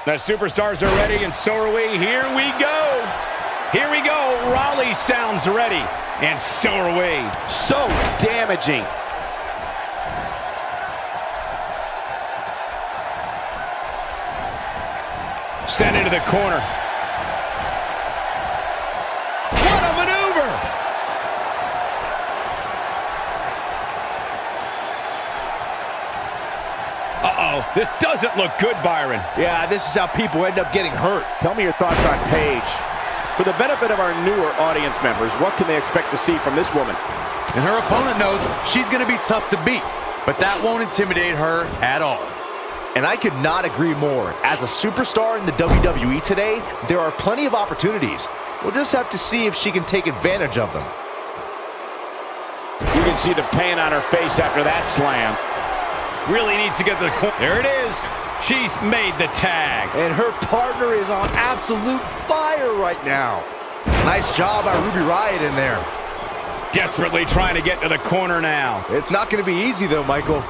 The superstars are ready, and so are we. Here we go. Here we go. Raleigh sounds ready, and so are we. So damaging. Sent into the corner. What a maneuver! Uh-oh, this doesn't look good, Byron. Yeah, this is how people end up getting hurt. Tell me your thoughts on Paige. For the benefit of our newer audience members, what can they expect to see from this woman? And her opponent knows she's going to be tough to beat, but that won't intimidate her at all. And I could not agree more. As a superstar in the WWE today, there are plenty of opportunities. We'll just have to see if she can take advantage of them. You can see the pain on her face after that slam. Really needs to get to the corner. There it is. She's made the tag. And her partner is on absolute fire right now. Nice job by Ruby Riott in there. Desperately trying to get to the corner now. It's not going to be easy though, Michael.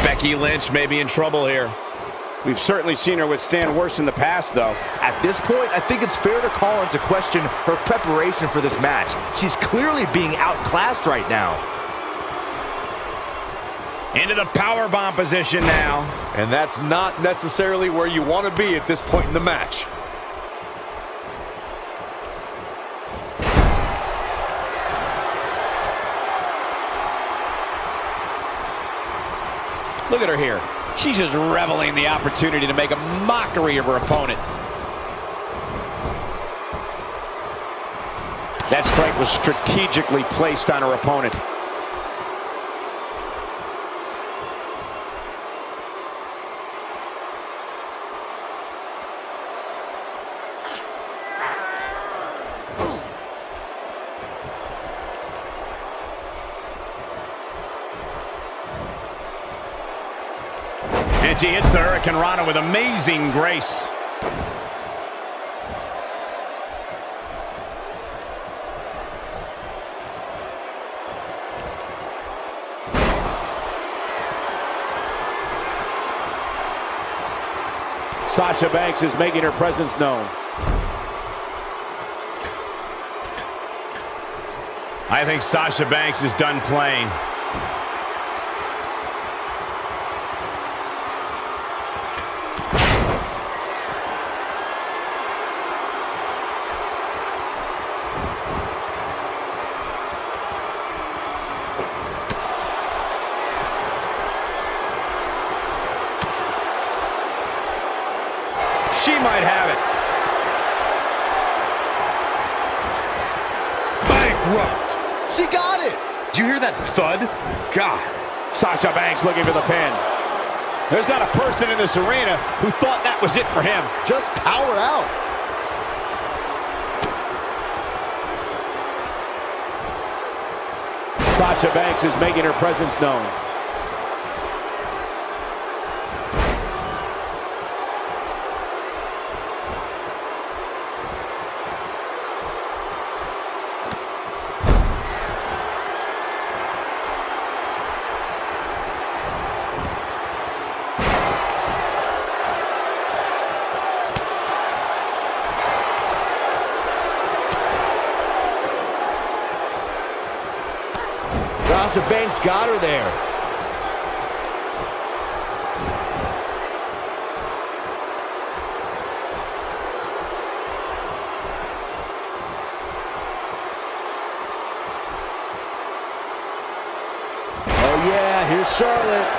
Becky Lynch may be in trouble here. We've certainly seen her withstand worse in the past, though. At this point, I think it's fair to call into question her preparation for this match. She's clearly being outclassed right now. Into the powerbomb position now. And that's not necessarily where you want to be at this point in the match. Look at her here. She's just reveling in the opportunity to make a mockery of her opponent. That strike was strategically placed on her opponent. And she hits the Hurricane Rana with amazing grace. Sasha Banks is making her presence known. I think Sasha Banks is done playing. She might have it. Bankrupt. She got it. Did you hear that thud? God. Sasha Banks looking for the pin. There's not a person in this arena who thought that was it for him. Just power out. Sasha Banks is making her presence known. Sasha Banks got her there. Oh yeah, here's Charlotte.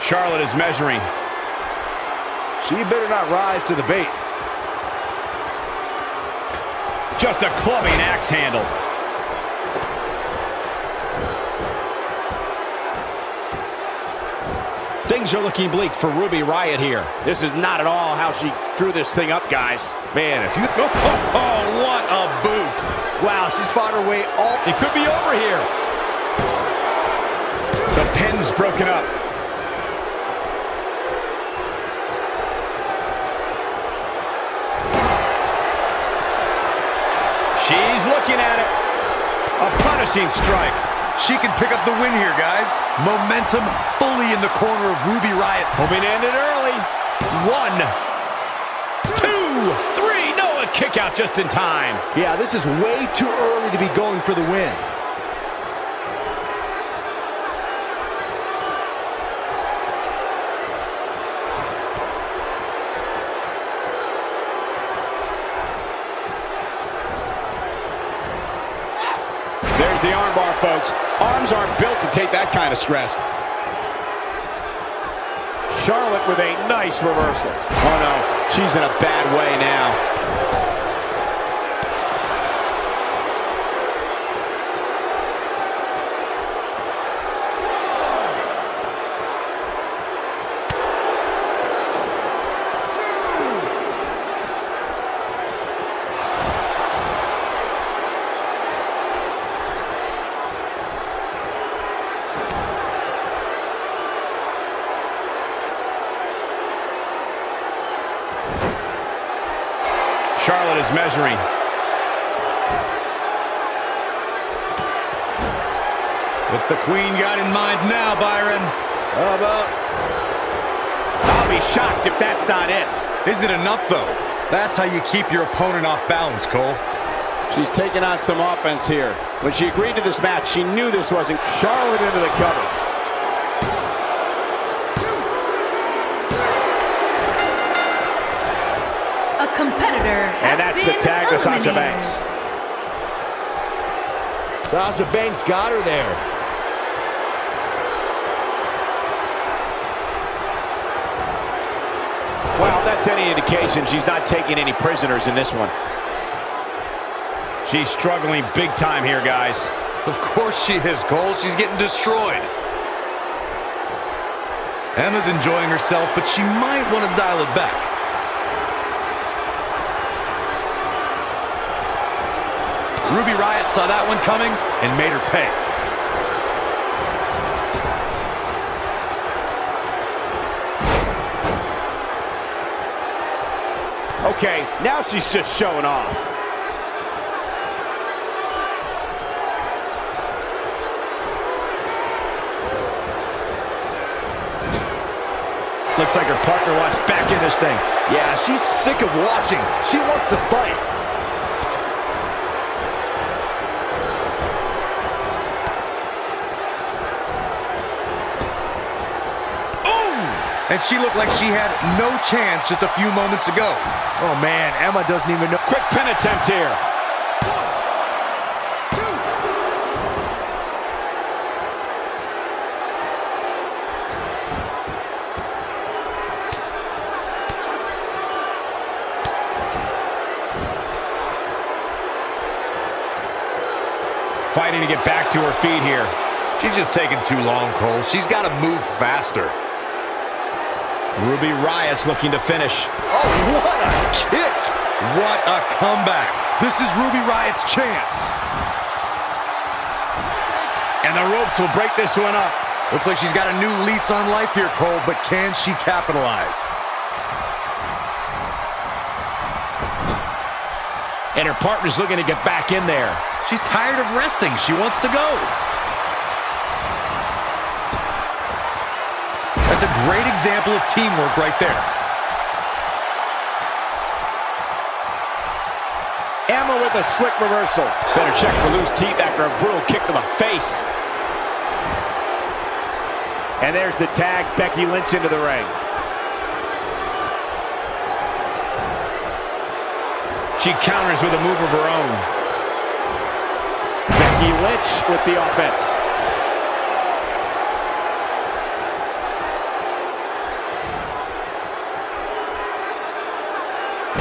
Charlotte is measuring. She better not rise to the bait. Just a clubbing axe handle. Things are looking bleak for Ruby Riott here. This is not at all how she drew this thing up, guys. Man, if you... Oh, what a boot. Wow, she's fought her way all... It could be over here. The pin's broken up. She's looking at it. A punishing strike. She can pick up the win here, guys. Momentum fully in the corner of Ruby Riott. Hoping to end it early. 1, 2, 3. No, a kick out just in time. Yeah, this is way too early to be going for the win. There's the armbar, folks. Arms aren't built to take that kind of stress. Charlotte with a nice reversal. Oh, no. She's in a bad way now. Charlotte is measuring. What's the queen got in mind now, Byron? How about? I'll be shocked if that's not it. Is it enough, though? That's how you keep your opponent off balance, Cole. She's taking on some offense here. When she agreed to this match, she knew this wasn't Charlotte into the cover. A competitor has And that's the tag to Sasha eliminated. Banks. Sasha Banks got her there. Well, that's any indication she's not taking any prisoners in this one. She's struggling big time here, guys. Of course she is, Cole. She's getting destroyed. Emma's enjoying herself, but she might want to dial it back. Ruby Riott saw that one coming and made her pay. Okay, now she's just showing off. Looks like her partner wants back in this thing. Yeah, she's sick of watching. She wants to fight. And she looked like she had no chance just a few moments ago. Oh, man, Emma doesn't even know. Quick pin attempt here. Fighting to get back to her feet here. She's just taking too long, Cole. She's got to move faster. Ruby Riott's looking to finish. Oh, what a kick. What a comeback. This is Ruby Riott's chance. And the ropes will break this one up. Looks like she's got a new lease on life here, Cole, but can she capitalize? And her partner's looking to get back in there. She's tired of resting. She wants to go. That's a great example of teamwork right there. Emma with a slick reversal. Better check for loose teeth after a brutal kick to the face. And there's the tag, Becky Lynch into the ring. She counters with a move of her own. Becky Lynch with the offense.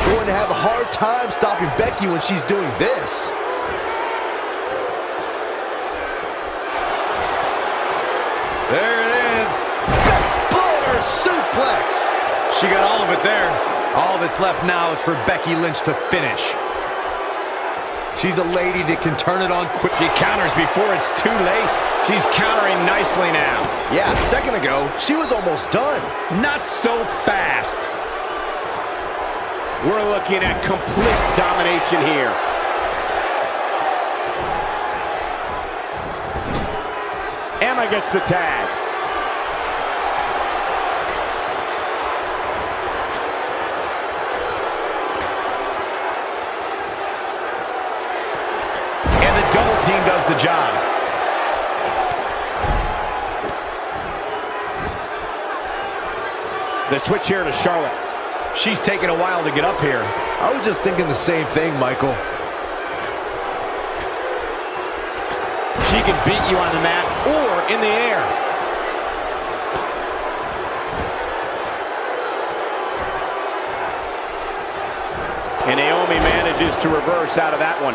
Going to have a hard time stopping Becky when she's doing this. There it is. Exploder suplex. She got all of it there. All that's left now is for Becky Lynch to finish. She's a lady that can turn it on quick. She counters before it's too late. She's countering nicely now. Yeah, a second ago, she was almost done. Not so fast. We're looking at complete domination here. Emma gets the tag. And the double team does the job. The switch here to Charlotte. She's taking a while to get up here. I was just thinking the same thing, Michael. She can beat you on the mat or in the air. And Naomi manages to reverse out of that one.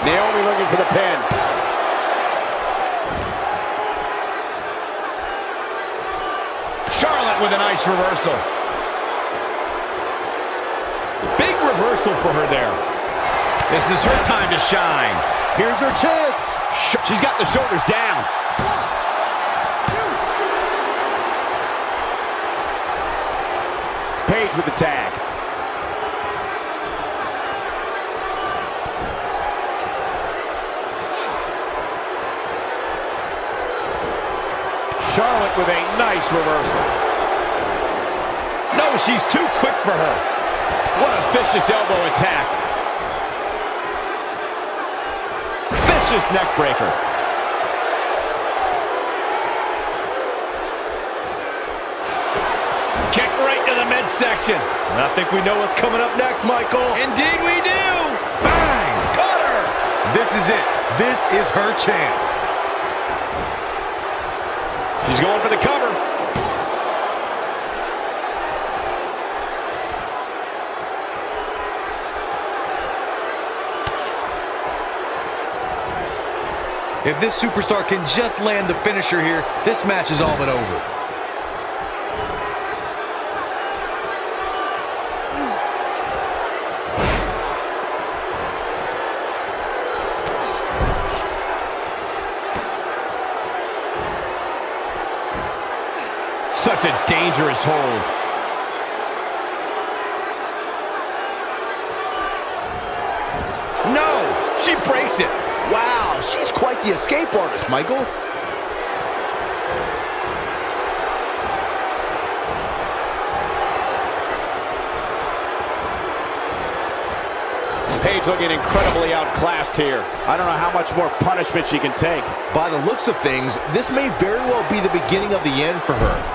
Naomi looking for the pin. Charlotte with a nice reversal. Big reversal for her there. This is her time to shine. Here's her chance. She's got the shoulders down. Paige with the tag. Charlotte with a nice reversal. No, she's too quick for her. What a vicious elbow attack. Vicious neck breaker. Kick right to the midsection. I think we know what's coming up next, Michael. Indeed we do. Bang! Got her. This is it. This is her chance. She's going for the cover. If this superstar can just land the finisher here, this match is all but over. Such a dangerous hold. No, she breaks it. Wow, she's quite the escape artist, Michael. Paige looking incredibly outclassed here. I don't know how much more punishment she can take. By the looks of things, this may very well be the beginning of the end for her.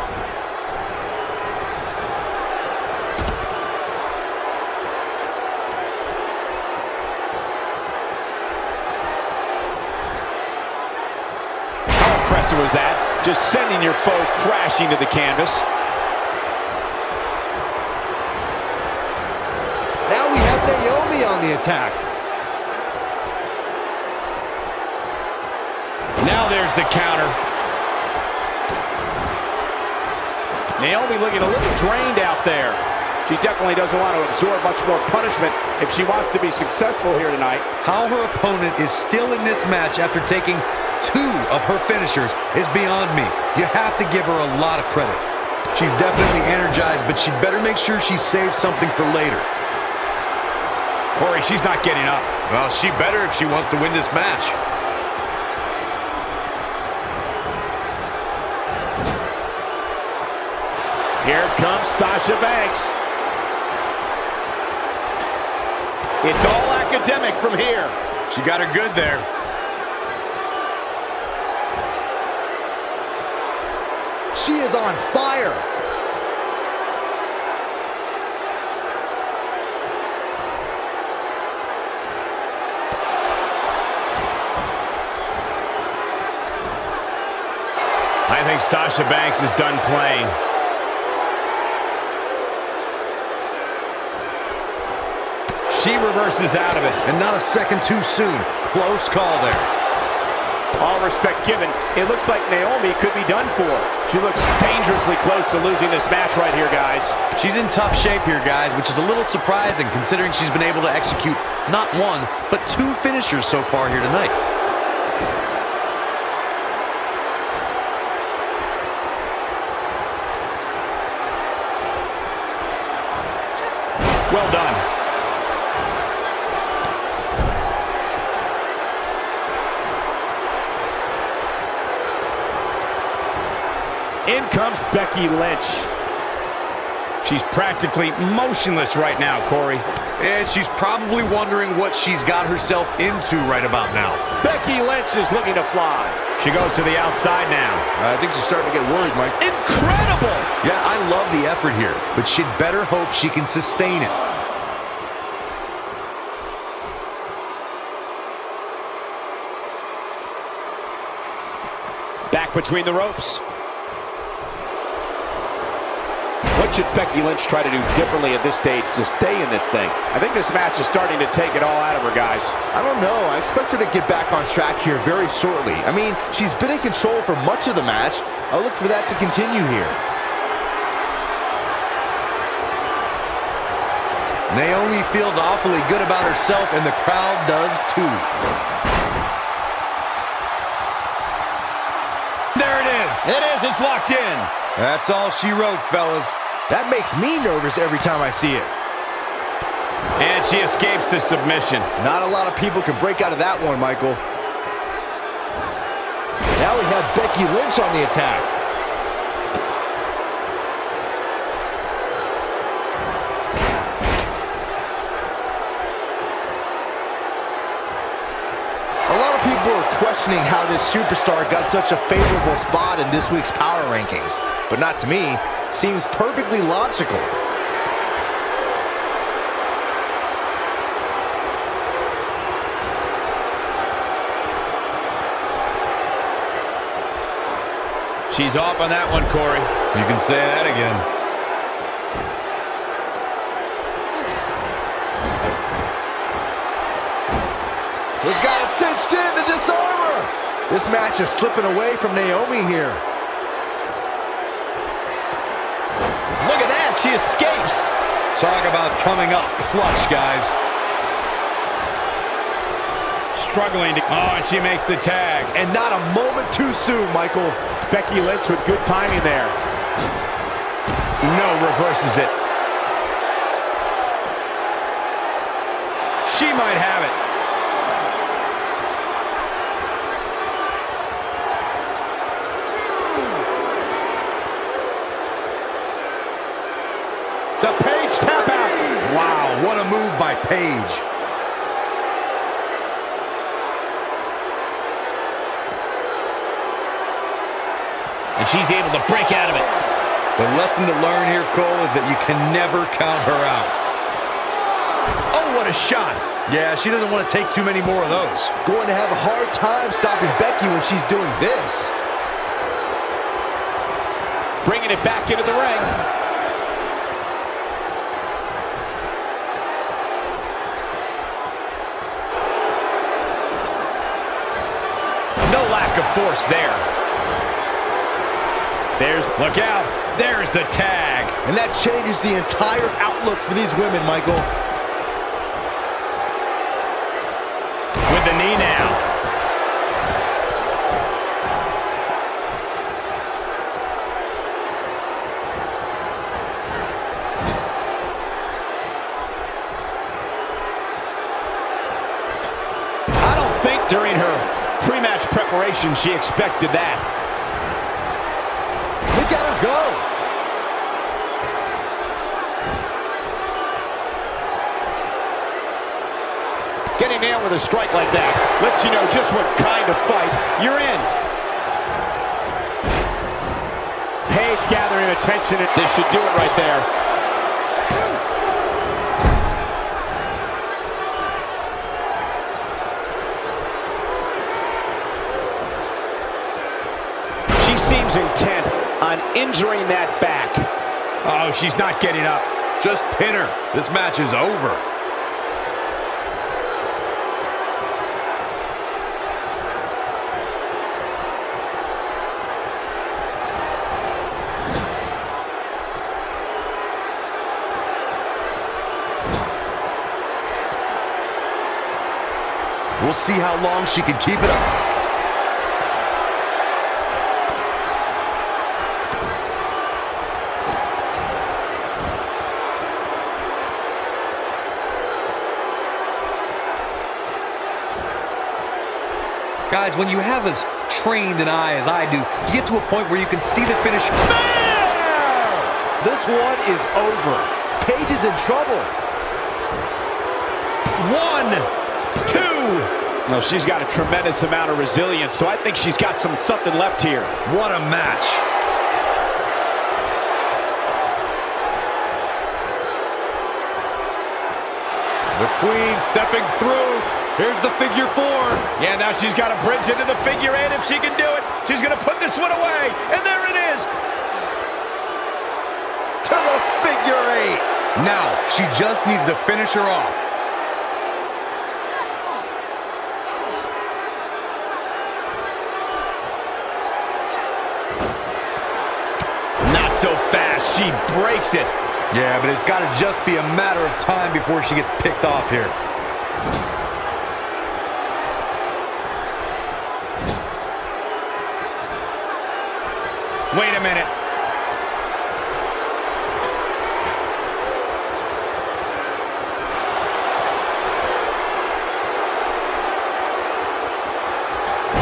Was that just sending your foe crashing to the canvas? Now we have Naomi on the attack. Now there's the counter. Naomi looking a little drained out there. She definitely doesn't want to absorb much more punishment if she wants to be successful here tonight. How her opponent is still in this match after taking 2 of her finishers is beyond me. You have to give her a lot of credit. She's definitely energized, but she'd better make sure she saves something for later. Corey, she's not getting up. Well, she better if she wants to win this match. Here comes Sasha Banks. It's all academic from here. She got her good there. She is on fire. I think Sasha Banks is done playing. She reverses out of it. And not a second too soon. Close call there. All respect given, it looks like Naomi could be done for. She looks dangerously close to losing this match right here, guys. She's in tough shape here, guys, which is a little surprising considering she's been able to execute not 1, but 2 finishers so far here tonight. Well done. In comes Becky Lynch. She's practically motionless right now, Corey. And she's probably wondering what she's got herself into right about now. Becky Lynch is looking to fly. She goes to the outside now. I think she's starting to get worried, Mike. Incredible! Yeah, I love the effort here, but she'd better hope she can sustain it. Back between the ropes. What should Becky Lynch try to do differently at this stage to stay in this thing? I think this match is starting to take it all out of her, guys. I don't know. I expect her to get back on track here very shortly. I mean, she's been in control for much of the match. I'll look for that to continue here. Naomi feels awfully good about herself, and the crowd does too. There it is. It is. It's locked in. That's all she wrote, fellas. That makes me nervous every time I see it. And she escapes the submission. Not a lot of people can break out of that one, Michael. Now we have Becky Lynch on the attack. A lot of people are questioning how this superstar got such a favorable spot in this week's power rankings. But not to me. Seems perfectly logical. She's off on that one, Corey. You can say that again. Who's got it cinched in to disarm her? This match is slipping away from Naomi here. Look at that. She escapes. Talk about coming up clutch, guys. Struggling to... Oh, and she makes the tag. And not a moment too soon, Michael. Becky Lynch with good timing there. No, reverses it. She might have it. The Paige tap out. Wow, what a move by Paige. And she's able to break out of it. The lesson to learn here, Cole, is that you can never count her out. Oh, what a shot. Yeah, she doesn't want to take too many more of those. Going to have a hard time stopping Becky when she's doing this. Bringing it back into the ring. No lack of force there. Look out. There's the tag. And that changes the entire outlook for these women, Michael. With the knee now. I don't think during her pre-match preparation she expected that. Look at her go. Getting nailed with a strike like that lets you know just what kind of fight you're in. Paige gathering attention. This should do it right there. She seems intent on injuring that back. Oh, she's not getting up. Just pin her. This match is over. We'll see how long she can keep it up. Guys, when you have as trained an eye as I do, you get to a point where you can see the finish. This one is over. Paige is in trouble. 1, 2. No, she's got a tremendous amount of resilience, so I think she's got something left here. What a match. The Queen stepping through. Here's the figure 4. Yeah, now she's got a bridge into the figure 8 if she can do it. She's going to put this one away, and there it is. To the figure 8. Now, she just needs to finish her off. Not so fast. She breaks it. Yeah, but it's got to just be a matter of time before she gets picked off here. Wait a minute.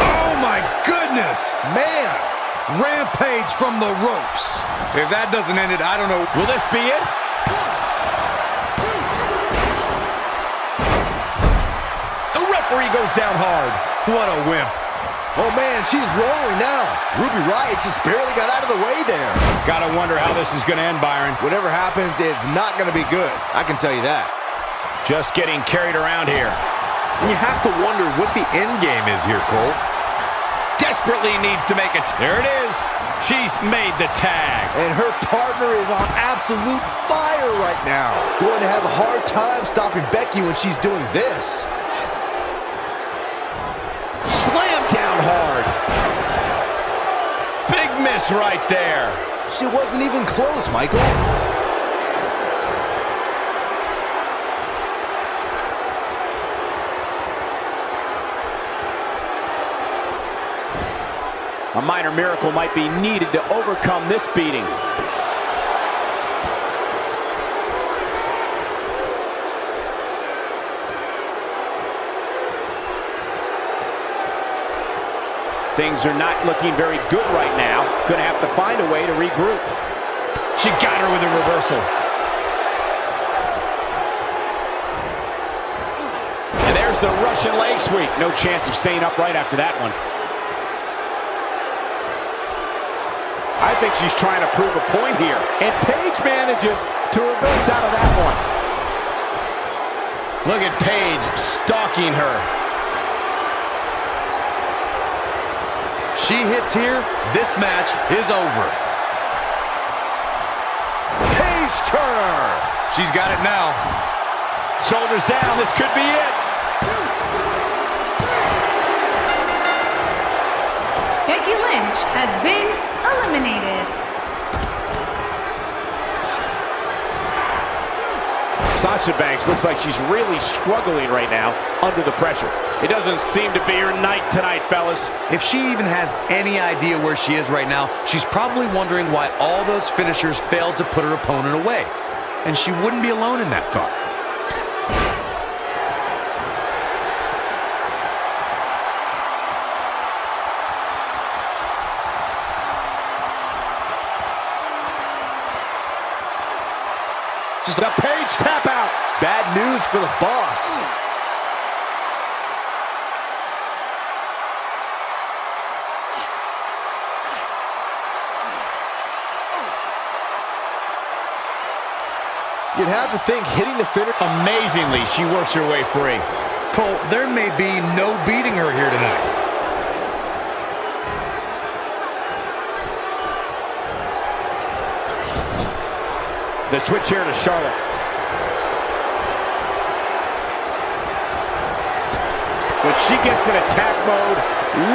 Oh my goodness! Man. Rampage from the ropes. If that doesn't end it, I don't know. Will this be it? The referee goes down hard. What a wimp. Oh, man, she's rolling now. Ruby Riott just barely got out of the way there. Gotta wonder how this is gonna end, Byron. Whatever happens, it's not going to be good. I can tell you that. Just getting carried around here. You have to wonder what the end game is here, Cole. Desperately needs to make it. There it is. She's made the tag. And her partner is on absolute fire right now. Going to have a hard time stopping Becky when she's doing this. Slam down hard. Big miss right there. She wasn't even close, Michael. A minor miracle might be needed to overcome this beating. Things are not looking very good right now. Gonna have to find a way to regroup. She got her with a reversal. And there's the Russian leg sweep. No chance of staying upright after that one. I think she's trying to prove a point here. And Paige manages to reverse out of that one. Look at Paige stalking her. She hits here, this match is over. Paige Turner. She's got it now. Shoulders down, this could be it. Becky Lynch has been eliminated. Sasha Banks looks like she's really struggling right now under the pressure. It doesn't seem to be her night tonight, fellas. If she even has any idea where she is right now, she's probably wondering why all those finishers failed to put her opponent away. And she wouldn't be alone in that thought. Just a Paige tap out. Bad news for the boss. You'd have to think hitting the finish. Amazingly, she works her way free. Cole, there may be no beating her here tonight. The switch here to Charlotte. When she gets in attack mode,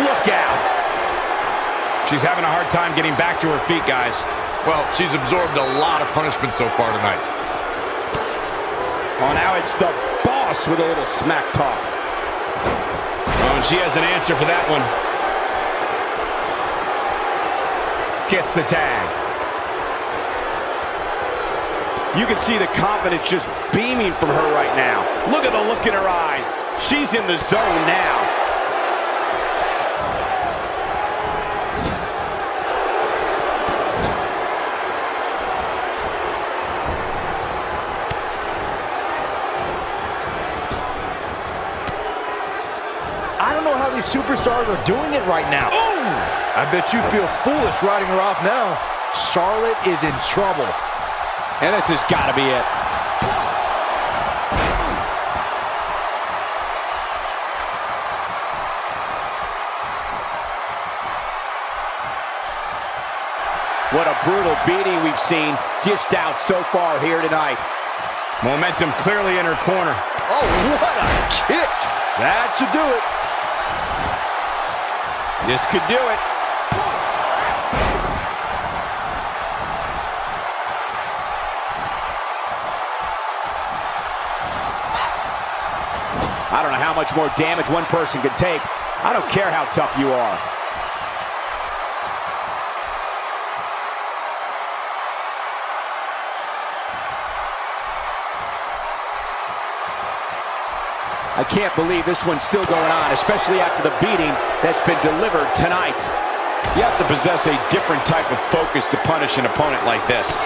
look out. She's having a hard time getting back to her feet, guys. Well, she's absorbed a lot of punishment so far tonight. Oh, now it's the boss with a little smack talk. Oh, and she has an answer for that one. Gets the tag. You can see the confidence just beaming from her right now. Look at the look in her eyes. She's in the zone now. superstars are doing it right now. Oh! I bet you feel foolish writing her off now. Charlotte is in trouble. And this has got to be it. What a brutal beating we've seen dished out so far here tonight. Momentum clearly in her corner. Oh, what a kick. That should do it. This could do it. I don't know how much more damage one person can take. I don't care how tough you are. I can't believe this one's still going on, especially after the beating that's been delivered tonight. You have to possess a different type of focus to punish an opponent like this.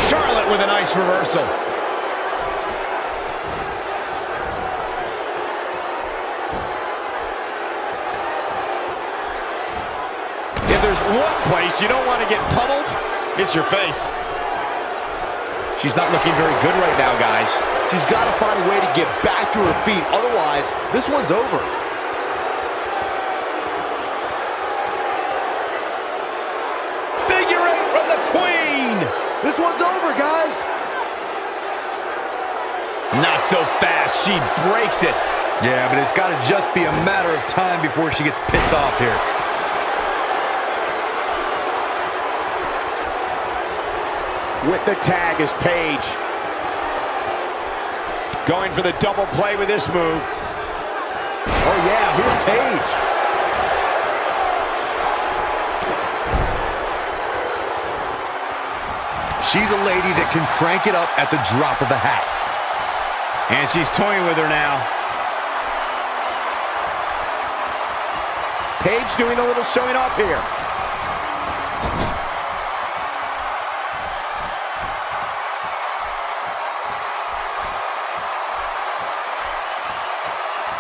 Charlotte with a nice reversal. If there's one place you don't want to get pummeled, it's your face. She's not looking very good right now, guys. She's got to find a way to get back to her feet. Otherwise, this one's over. Figure eight from the Queen. This one's over, guys. Not so fast. She breaks it. Yeah, but it's got to just be a matter of time before she gets picked off here. With the tag is Paige. Going for the double play with this move. Oh, yeah, here's Paige. She's a lady that can crank it up at the drop of a hat. And she's toying with her now. Paige doing a little showing off here.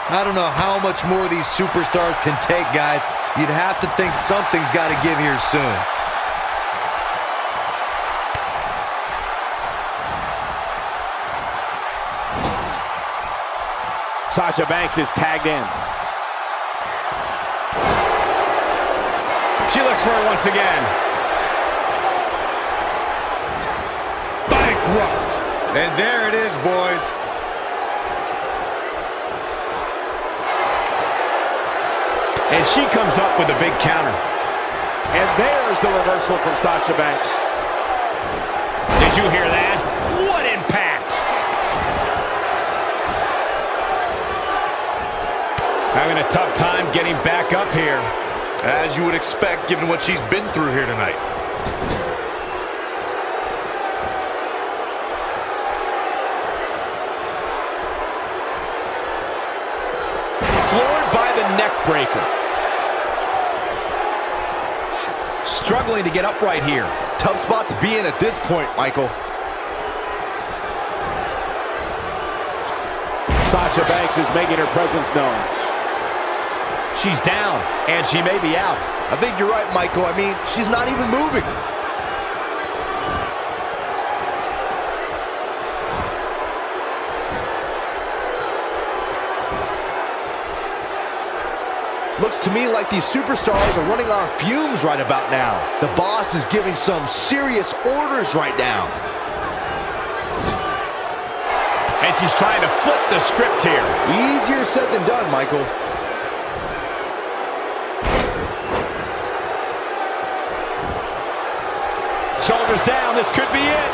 I don't know how much more these superstars can take, guys. You'd have to think something's got to give here soon. Sasha Banks is tagged in. She looks for it once again. Bankrupt. And there it is, boys. And she comes up with a big counter. And there's the reversal from Sasha Banks. Did you hear that? What impact! Having a tough time getting back up here. As you would expect, given what she's been through here tonight. Floored by the neck breaker. Struggling to get upright here. Tough spot to be in at this point, Michael. Sasha Banks is making her presence known. She's down, and she may be out. I think you're right, Michael. I mean, she's not even moving. Looks to me like these superstars are running on fumes right about now. The boss is giving some serious orders right now. And she's trying to flip the script here. Easier said than done, Michael. Shoulders down, this could be it.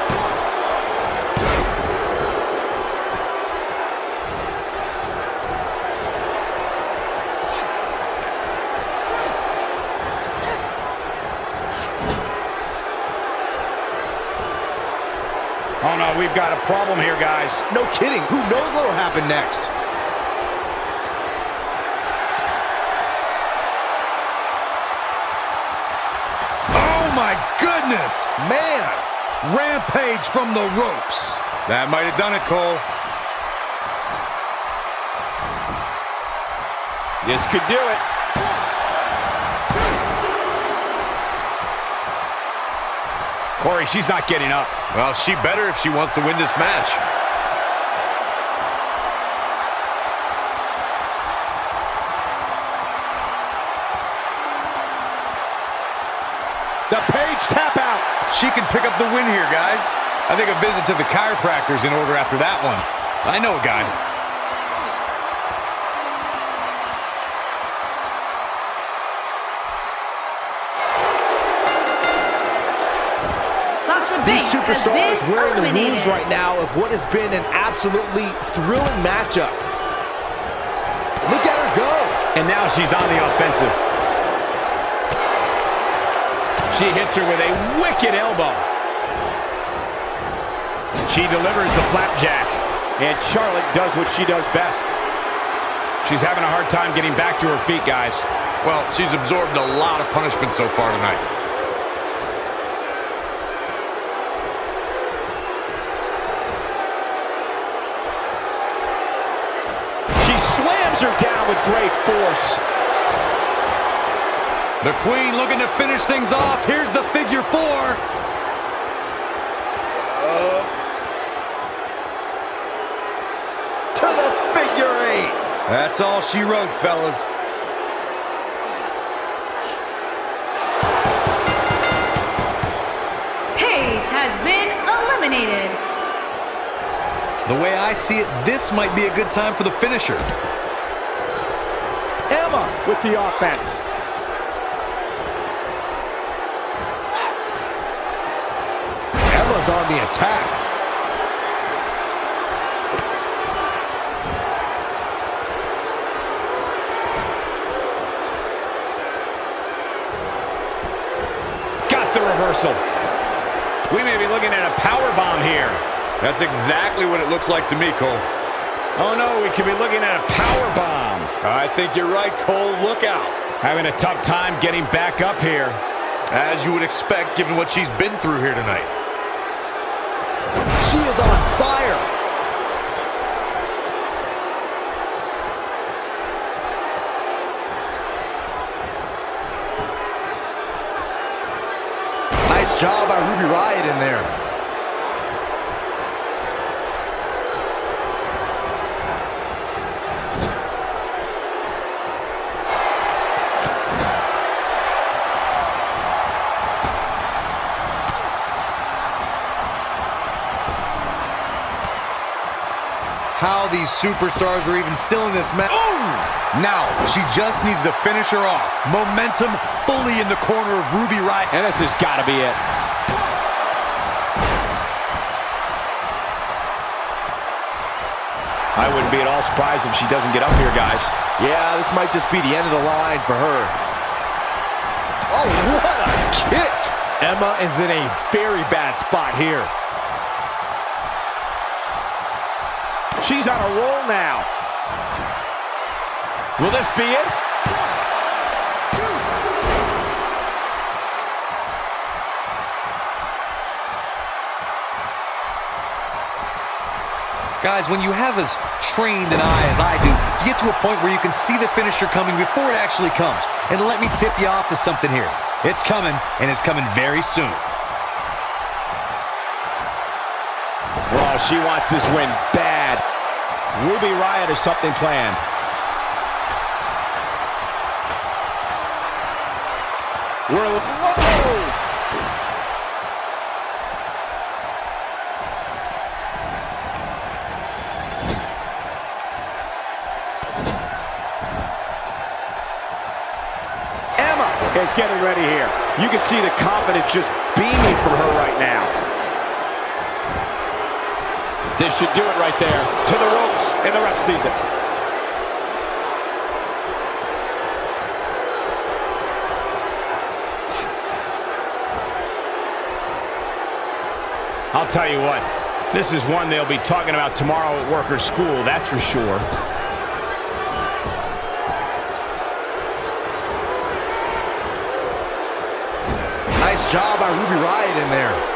Oh no, we've got a problem here, guys. No kidding. Who knows what'll happen next? Oh my goodness! Man! Rampage from the ropes. That might have done it, Cole. This could do it. Corey, she's not getting up. Well, she better if she wants to win this match. The Page tap out. She can pick up the win here, guys. I think a visit to the chiropractor's in order after that one. I know a guy. These superstars wearing the wounds right now of what has been an absolutely thrilling matchup. Look at her go. And now she's on the offensive. She hits her with a wicked elbow. She delivers the flapjack. And Charlotte does what she does best. She's having a hard time getting back to her feet, guys. Well, she's absorbed a lot of punishment so far tonight. She slams her down with great force. The Queen looking to finish things off. Here's the figure 4. To the figure 8. That's all she wrote, fellas. Paige has been eliminated. The way I see it, this might be a good time for the finisher. Emma with the offense. Emma's on the attack. Got the reversal. We may be looking at a power bomb here. That's exactly what it looks like to me, Cole. Oh no, we could be looking at a power bomb. I think you're right, Cole. Look out. Having a tough time getting back up here. As you would expect, given what she's been through here tonight. She is on fire. Nice job by Ruby Riott in there. How these superstars are even still in this match. Now, she just needs to finish her off. Momentum fully in the corner of Ruby Riott. And this has got to be it. I wouldn't be at all surprised if she doesn't get up here, guys. Yeah, this might just be the end of the line for her. Oh, what a kick! Emma is in a very bad spot here. She's on a roll now. Will this be it? Guys, when you have as trained an eye as I do, you get to a point where you can see the finisher coming before it actually comes. And let me tip you off to something here. It's coming, and it's coming very soon. Well, she wants this win bad. Ruby Riott has something planned. Whoa! Emma is getting ready here. You can see the confidence just beaming from her right now. This should do it right there. To the ropes, and the ref sees it. I'll tell you what, this is one they'll be talking about tomorrow at work or school, that's for sure. Nice job by Ruby Riott in there.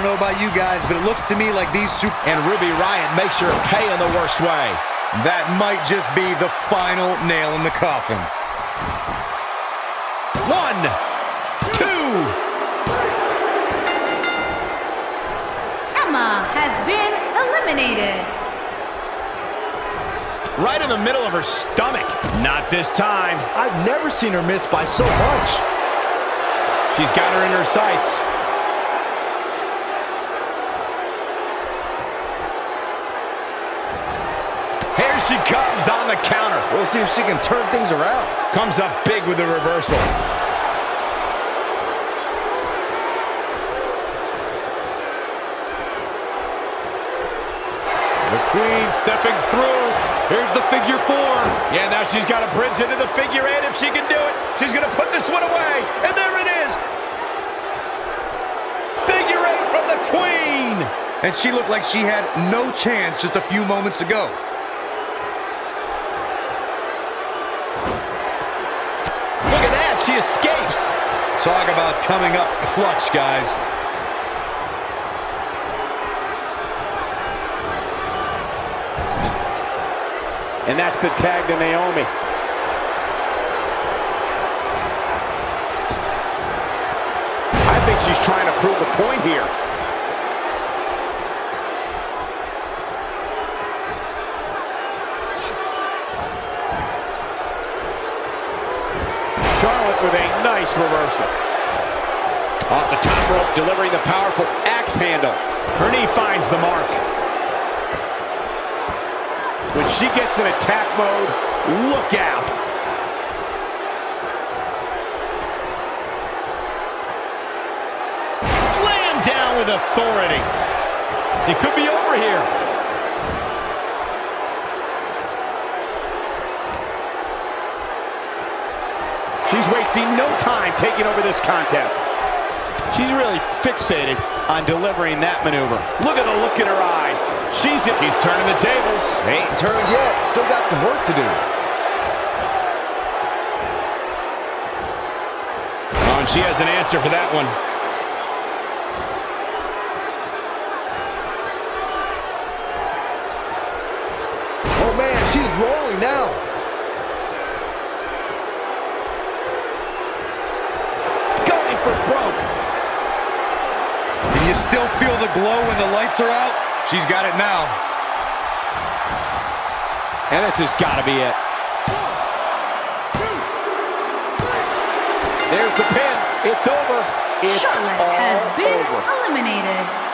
know about you guys, but it looks to me like these super... And Ruby Riott makes her pay in the worst way. That might just be the final nail in the coffin. 1, 2. Emma has been eliminated. Right in the middle of her stomach. Not this time. I've never seen her miss by so much. She's got her in her sights. Here she comes on the counter. We'll see if she can turn things around. Comes up big with the reversal. The Queen stepping through. Here's the figure 4. Yeah, now she's got a bridge into the figure 8 if she can do it. She's going to put this one away. And there it is. Figure 8 from the Queen. And she looked like she had no chance just a few moments ago. Look at that. She escapes. Talk about coming up clutch, guys. And that's the tag to Naomi. I think she's trying to prove a point here. Charlotte with a nice reversal. Off the top rope, delivering the powerful axe handle. Her knee finds the mark. When she gets in attack mode, look out. Slam down with authority. It could be over here. She's wasting no time taking over this contest. She's really fixated on delivering that maneuver. Look at the look in her eyes. She's turning the tables. Ain't turned yet. Still got some work to do. Oh, and she has an answer for that one. Oh, man, she's rolling now. Going for broke. Can you still feel the glow when the lights are out? She's got it now. And this has got to be it. Two. There's the pin. It's over. It's Charlotte all has been over. eliminated.